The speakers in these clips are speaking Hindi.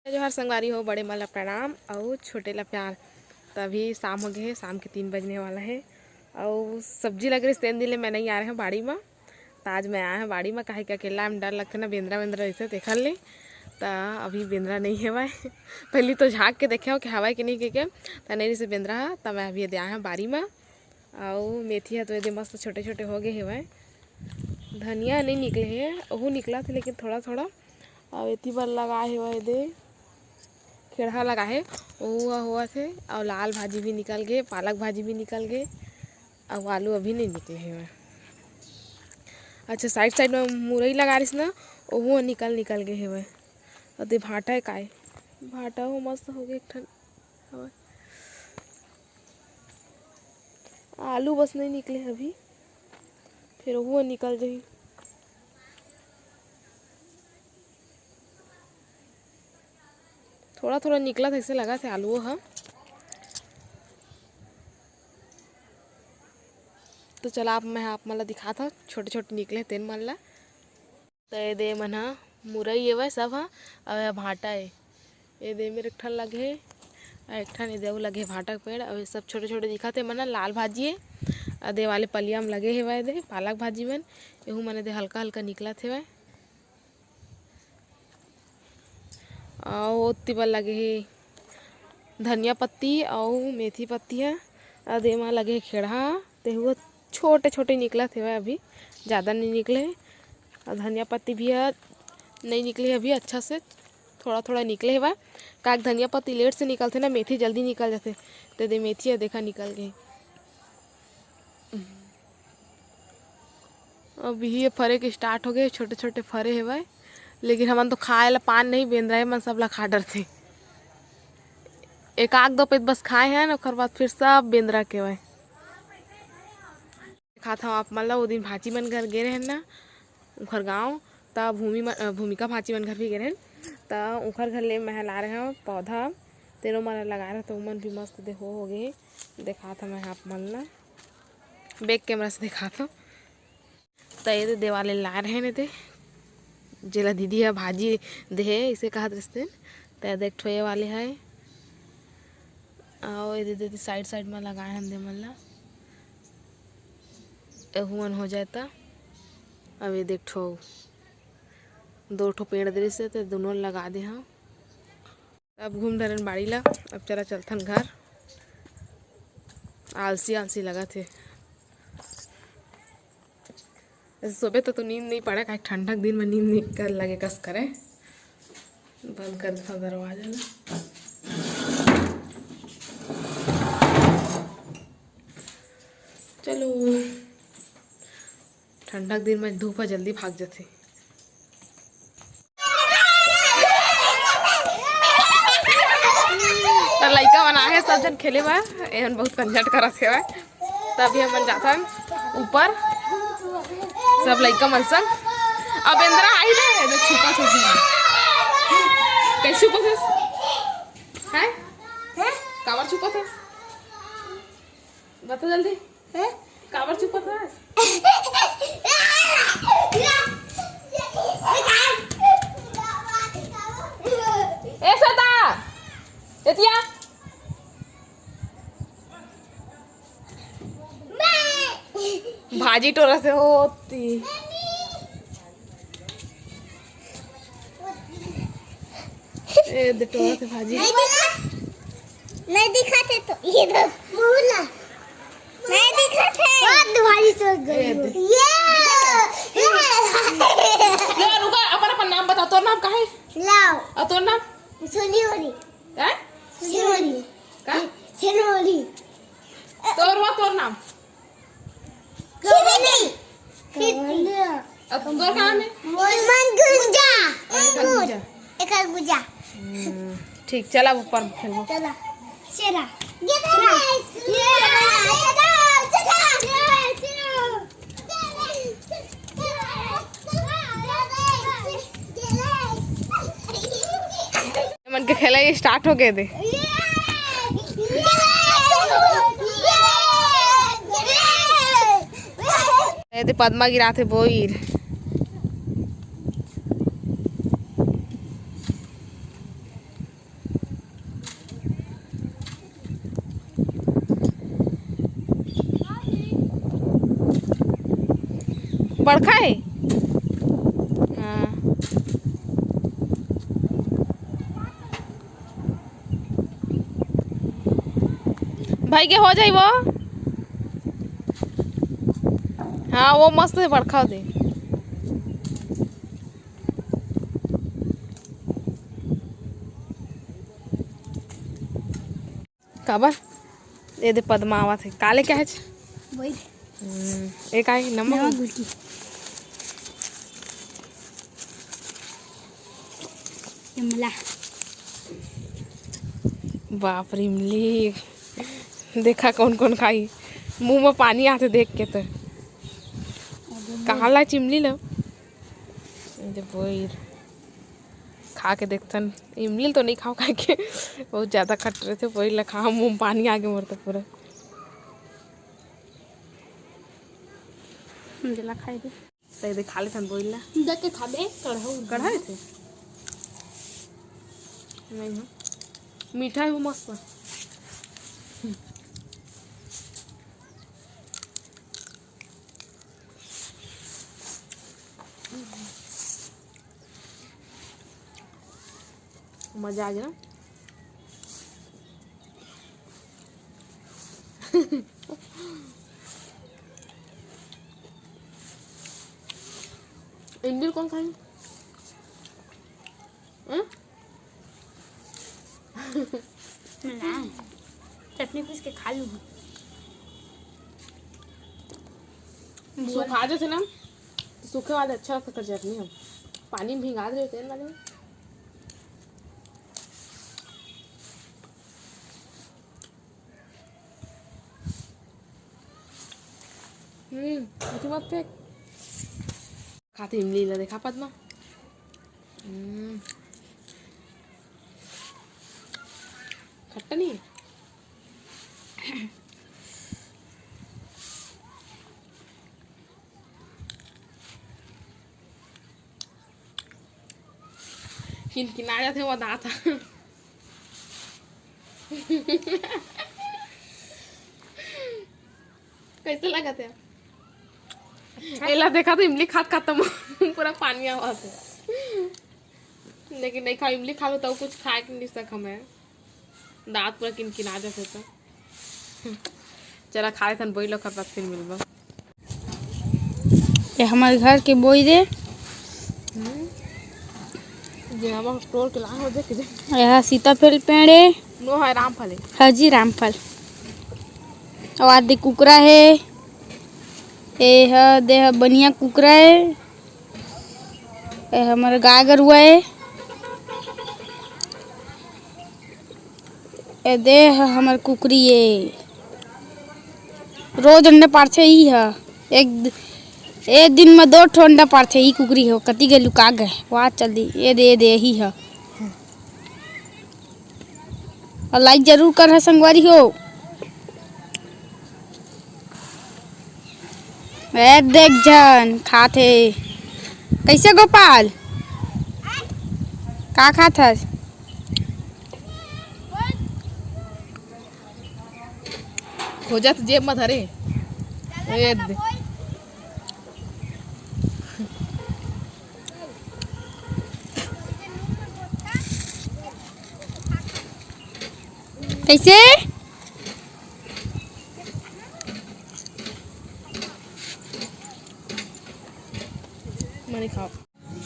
जोहार संगवारी हो, बड़े मला प्रणाम और छोटे ला प्यार। तभी शाम हो गए है, शाम के 3 बजने वाला है और सब्जी लग रही तेन दिन ले मैं नहीं आ रहे हैं बाड़ी में। तो आज मैं आया हूँ बाड़ी में, काहे कि अकेला में डर लगता ना, बेंद्रा वेंद्रा रहते देखल ले। तो अभी बेंद्रा नहीं है भाई पहले तो झाँक के देखे हो कि हवा कि नहीं के तो नहीं से बेंद्रा है। तो मैं अभी आया हूँ बाड़ी में और मेथी है तो ये मस्त छोटे छोटे हो गए है भाई। धनिया नहीं निकले है, वो निकला थे लेकिन थोड़ा थोड़ा। और एथी पर लगाए है वह दे खेड़ा लगा है वो हुआ थे। और लाल भाजी भी निकल गए, पालक भाजी भी निकल गए और आलू अभी नहीं निकले हैं। अच्छा साइड साइड में मुरई लगा रही ना, वो निकल गए हैं वह। और दे भाटा है काय भाटा हो मस्त हो गए एक ठन। आलू बस नहीं निकले अभी, फिर वो निकल जाए। थोड़ा थोड़ा निकला था, ऐसे लगा था आलू हाँ। तो चला आप मैं आप मला दिखा था छोटे छोटे निकले तेन मन ला। तो ये दे मन हा मुरई ये वह सब हाँ। और भाटा है ये दे मेरे ठन लगे है, एक ठन ये देव लगे भाटा पेड़। और ये सब छोटे छोटे दिखा थे मन। लाल भाजी है और दे वाले पलिया में लगे है वह दे पालक भाजी मन। यहू मन दे हल्का हल्का निकला थे वह। और तिबल लगे है धनिया पत्ती और मेथी पत्ती है। और दे वहाँ लगे खेड़ा ते हुआ छोटे छोटे निकला थे वह, अभी ज़्यादा नहीं निकले। और धनिया पत्ती भी है नहीं निकली अभी, अच्छा से थोड़ा थोड़ा निकले हुआ। काक धनिया पत्ती लेट से निकलते ना, मेथी जल्दी निकल जाते। तो दे मेथी है देखा निकल गई। अभी ये फरे के स्टार्ट हो गए, छोटे छोटे फरे है भाई। लेकिन हमन तो खाए ला पान नहीं बेन रहे, मन सब ला खा डर थे। एक आग दो पेट बस खाए हैं ना, बाद फिर सब बेंद्रा के भाई खाता हूँ। आप मन ला वो दिन भाची मन घर गए रहे ना उखर गाँव, तब भूमिका भाची मन घर भी गए रहे। तो उखर घर ले मैं ला रहे हैं पौधा तेनो मन लगा रहे। तो मन भी मस्त देखो हो गए, देखा था मैं आप मन ला बैक कैमरा से देखा था। तो ये देवाले ला रहे ने थे जेला दीदी है भाजी दे इसे कहा रिश्ते। तो देख ठोए वाले है और ये दीदी साइड साइड में लगाए हैं दे मन ला एहुअन हो जाता। अब ये देख ठो 2 ठो पेड़ दे से तो दोनों लगा दे। हाँ अब घूम डरन बाड़ी ला, अब चला चलथन घर। आलसी आलसी लगा थे सुबह तो नींद नहीं पड़ा, काहे ठंडक दिन में नींद नहीं कर लगे कस करे। बंद कर देता दरवाजा ना। चलो ठंडक दिन में धूप जल्दी भाग जाते। तो लड़का बना है सब जन खेले बा, एहन बहुत कंजट करत है। तभी हम जाता ऊपर सब लड़का मन संग। अब इंद्रा आई रे तो छुपा से कैसे छुपा थे हैं काबर छुपा थे बता जल्दी हैं काबर छुपा था। ए सदा एतिया भाजी टोरा से होती ए दे टोरा से भाजी नहीं दिखाते तो ये बोला नहीं दिखाते बहुत भाजी तो गई ये रुका अपन नाम बता। तोर नाम का है लाओ और तोर नाम सोनीवरी हैं सोनीवरी का सोनीवरी तोर नाम तोर का नाम है मंगुजा एक गुजा। ठीक चला ऊपर खेलो चला शेरा मन के खेला ये स्टार्ट हो गए थे। पद्मा गिरा थे बोईर बड़का है। हाँ भाई के हो जाई वो। हाँ वो मस्त है बड़का दे। काबर ये दे पद्मावत है काले क्या है वही एक आई नमक गुलकी इमला। बाप रे इमली देखा कौन कौन खाई मुंह में पानी आते देख के तो कहाँ ला चिमली लो बोर खा के देखतन इमली तो नहीं खाओ खा के बहुत ज़्यादा खट रहे थे वही ला खा मुंह में पानी आगे मरते पूरा जला खाई दे सही दे खा ले थन बोल ला देख के खा दे कढ़ाई थे नहीं हो मीठा है वो मस्त मजा आ गया ना इंडिल कौन खाई चटनी पीस के खा लूँ। सूखा जो थे ना सूखे वाले अच्छा लगता है चटनी हम पानी में भिंगा दे तेल वाले में मत फेंक खाते इमली ला देखा पद्मा खट्टा नहीं है किनारे थे वो दांत कैसे लगा थे एला देखा तो इमली खात खाता पूरा पानी आवाज है लेकिन नहीं खा इमली खा लो तो कुछ खाए के नहीं सक हमें दांत पूरा किनकिना जाते तो चला खाए थन बोई लो कर बाद फिर मिलबो ये हमारे घर के बोई दे जे हम स्टोर के ला हो दे के यह सीताफल पेड़े नो है रामफल है हाजी रामफल और आदि कुकरा है ये देह बनिया कुकरा है ये हमारे गाय गरुआ है ये देह हमारे कुकरी है रोज अंडा पारछे ही है एक दिन में 2 ठो अंडा पारछे ही कुकरी हो कति के लुका गए वहाँ चल दी ये दे ही है और लाइक जरूर कर है संगवारी हो देख जन खाते कैसे गोपाल का खात है खोजत जेब में धरे ए दे कैसे मनी खाओ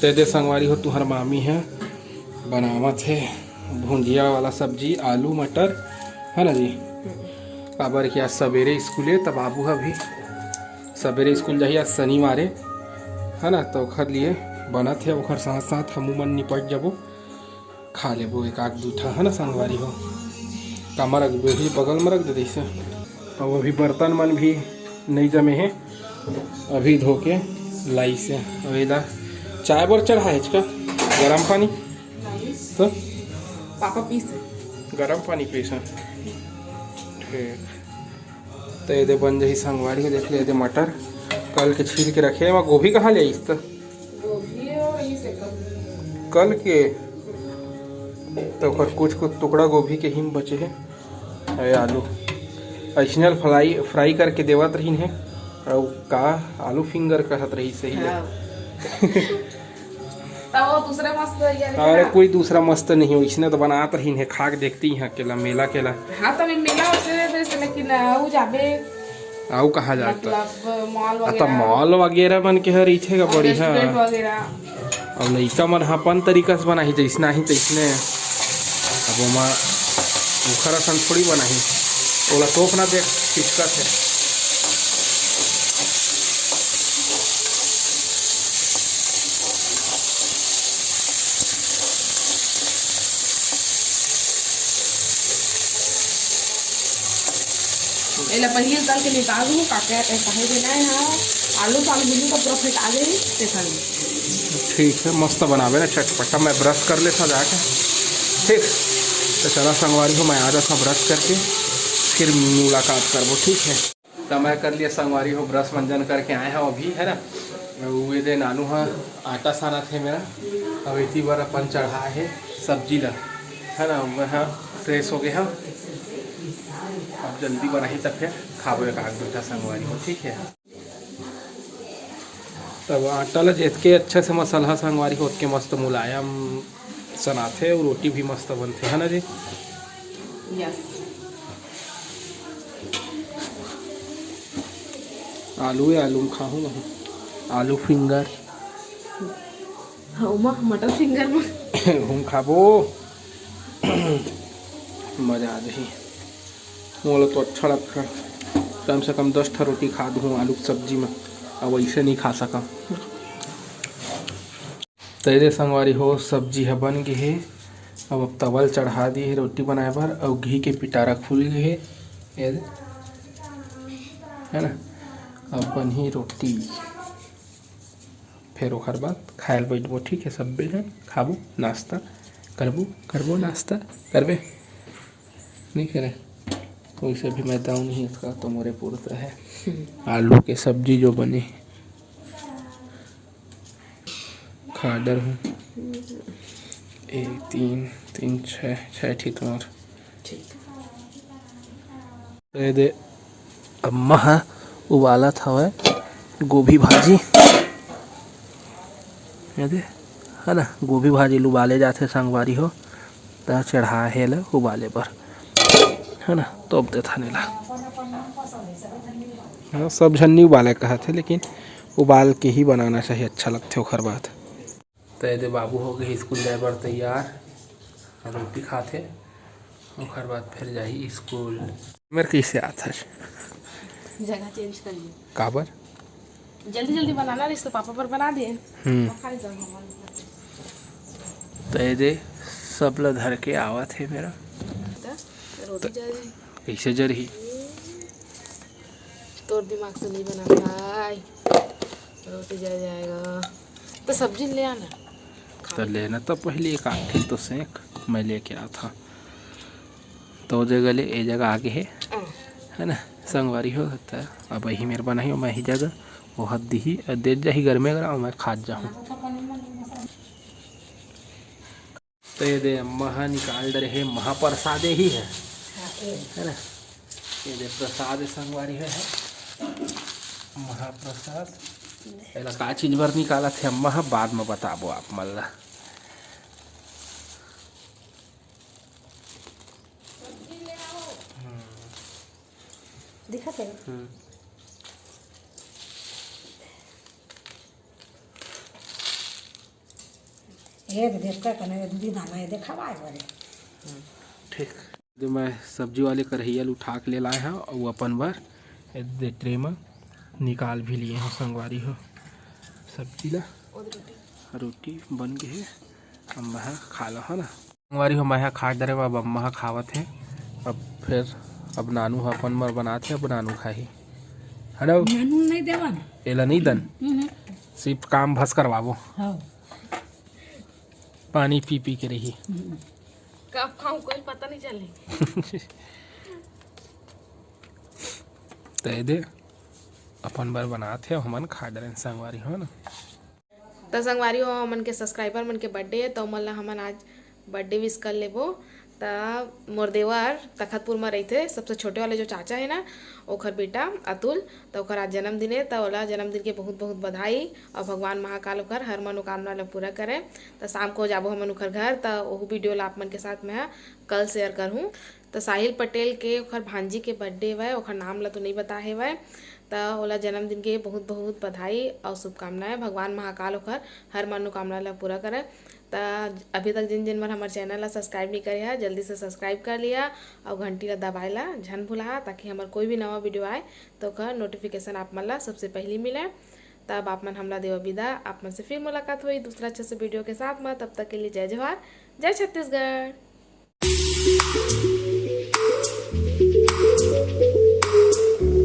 ते दे संगवारी हो तुहर मामी है बनावत है भुंजिया वाला सब्जी आलू मटर है ना जी काबर कि आज सवेरे स्कूल है तब बाबू अभी सवेरे स्कूल जाइए आज शनिवार है ना तो ओखर लिए बनत है ओखर साथ साथ हमू मन निपट जबो खा लेबो एक आध दूठा है ना संगवारी हो कामा रख दो भी बगल में रख दे जैसे और अभी बर्तन मन भी नहीं जमे हैं अभी धो के लाई से वेला चाय बर चढ़ा है इसका गरम पानी तो पापा पीस गरम पानी पीसा ठीक तो ये बन जाही संगवारी को देख ले मटर कल के छील के रखे वहाँ गोभी कहाँ ले आईस तो कल के तो कुछ टुकड़ा गोभी के ही बचे हैं आलू ऐसनल फ्राई करके देवत रही है और का आलू फिंगर कहत रही सही है। तब वो दूसरा मस्त यार अरे कोई दूसरा मस्त नहीं हो, इसने तो बनात रही है, खा के देखती हैं केला मेला केला। हाँ तब मेला से लेकिन वो जाबे आओ कहा जाता मतलब मॉल तो वगैरह मॉल वगैरह बन के हर इच्छे का बढ़िया। रेस्टोरेंट वगैरह और लइका मन अपन तरीका से बनाही जैसना ही तैसने। अब ओमा उखर असन थोड़ी बनाही, ओला तोप ना देख दिक्कत है। एला पहले तल के निकाल दूँ काटे काहे देना है। हाँ आलू पाल भूलू का प्रॉफिट आ गई स्टेशन। ठीक है मस्त बनावे ना चटपटा। मैं ब्रश कर लेता जाके, ठीक तो चला संगवारी हो, मैं आ जाता ब्रश करके फिर मुलाकात करबो, ठीक है। तो मैं कर लिया संगवारी हो, ब्रश मंजन करके आए हैं अभी, है ना। वे दे नानू हाँ आटा साना थे मेरा, अब इतनी बार अपन चढ़ा है सब्जी ला, है ना। मैं हाँ फ्रेश हो गए हम, अब जल्दी बनाही तब फिर खाबो एक आग बेटा संगवारी हो, ठीक है। तब आटा ला जितके अच्छे से मसाला संगवारी हो उतके मस्त मुलायम सनाथे और रोटी भी मस्त बनते, है ना जी। यस आलू में खाऊँ मैं आलू फिंगर हाँ मटर फिंगर में हम खाबो मजा आ जाही। मोला तो अच्छा लगता, कम से कम 10 रोटी खा दूँ आलू की सब्जी में, अब वैसे नहीं खा सका। तेरे संगवारी हो सब्जी है बन गई है, अब तवल चढ़ा दी है रोटी बनाए बार, और घी के पिटारा खुल गए है, है ना। अब बन ही रोटी, फिर ओकर बाद खायल बैठबो, ठीक है। सब बेल खाबो नाश्ता करबो नाश्ता करबे नहीं करे तो वैसे भी मैं दाऊ नहीं इसका तो मोरे पुरता है। आलू के सब्जी जो बने खाडर हूँ 1 3 3 6 ठीक तुम्हार तो दे अम्मा उबाला था वह गोभी भाजी, है ना। गोभी भाजी उबाले जाते संगवारी हो, तो चढ़ा है ला उबाले पर, है ना। तो अब थाने ला हाँ सब झन्नी उबाले कहा थे, लेकिन उबाल के ही बनाना चाहिए, अच्छा लगते ओखर बात। तो ये बाबू हो गए स्कूल जाए बर तैयार, रोटी खाते ओखर बाद फिर जाही स्कूल। मेरे कैसे आता जगह चेंज कर लिए काबर जल्दी जल्दी बनाना रही तो पापा पर बना दिए। तो ये सब ला धर के आवत है मेरा, रोटी जल्दी कैसे जरही तोर दिमाग से नहीं बना भाई, रोटी जल जाएगा तो सब्जी ले आना। तो लेना तो पहले एक आठी तो सेक मैं लेके आया था, तो जगह ले ए जगह आगे है ना संगवारी हो सकता है। अब वही मेरे बनाई मैं ही जगह वो हद ही दे जाही घर में अगर मैं खा जाऊँ। तो ये दे महा निकाल दे रहे महाप्रसादे ही है ना। ये दे प्रसाद संगवारी है महाप्रसाद। पहला का चीज भर निकाला थे अम्मा, बाद में बताबो आप मल्ला। दिखा ये देखकर कने दूधी दाना ये देखावा बरे ठीक। जो मैं सब्जी वाले कढ़ैया उठा के ले लाए हैं और वो अपन बार ट्रे में निकाल भी लिए हैं संगवारी हो। सब्जी ला रोटी बन गई है, अम्मा खा लो है ना संगवारी हो। मैं खा डरे अब अम्मा खावत है, अब फिर अब नानू अपन बार बनाते अब नानू खाही है ना। नानू नहीं देवा ना एला नहीं दन सिर्फ काम भस करवाबो, हां पानी पी पी के रही कब खाऊं कोई पता नहीं चले। तो दे अपन बार बनाते हो हमन खा डरे संगवारी हो ना। तो संगवारी हो हमन के सब्सक्राइबर मन के बर्थडे है, तो मन ला हमन आज बर्थडे विश कर लेबो। त मोर देवर तखतपुर में रहते, सबसे छोटे वाले जो चाचा है ना ओखर बेटा अतुल, तो ओखर आज जन्मदिन है। तो ओला जन्मदिन के बहुत बहुत बधाई और भगवान महाकाल ओखर हर मनोकामना ला पूरा करे। तो शाम को जाबो हमन ओखर घर, तो वो वीडियो ला आप मन के साथ मैं कल शेयर करूँ। तो साहिल पटेल के ओखर भांजी के बर्थडे है, ओखर नाम ला तो नहीं बता है। तो ओला जन्मदिन के बहुत बहुत बधाई और शुभकामनाएं। भगवान महाकाल ओखर हर मनोकामना ला पूरा करे। तो अभी तक जिन जिन मन हमारे चैनल ला सब्सक्राइब नहीं करे है, जल्दी से सब्सक्राइब कर लिया और घंटी ला दबाएला झन भुला, ताकि हमारे कोई भी नवा वीडियो आए तो ओकर नोटिफिकेशन आप मन ला सबसे पहले मिले। तब आप मन हमला देवा विदा। आप मन से फिर मुलाकात हुई दूसरा अच्छे से वीडियो के साथ में। तब तक के लिए जय जवाहर, जय छत्तीसगढ़।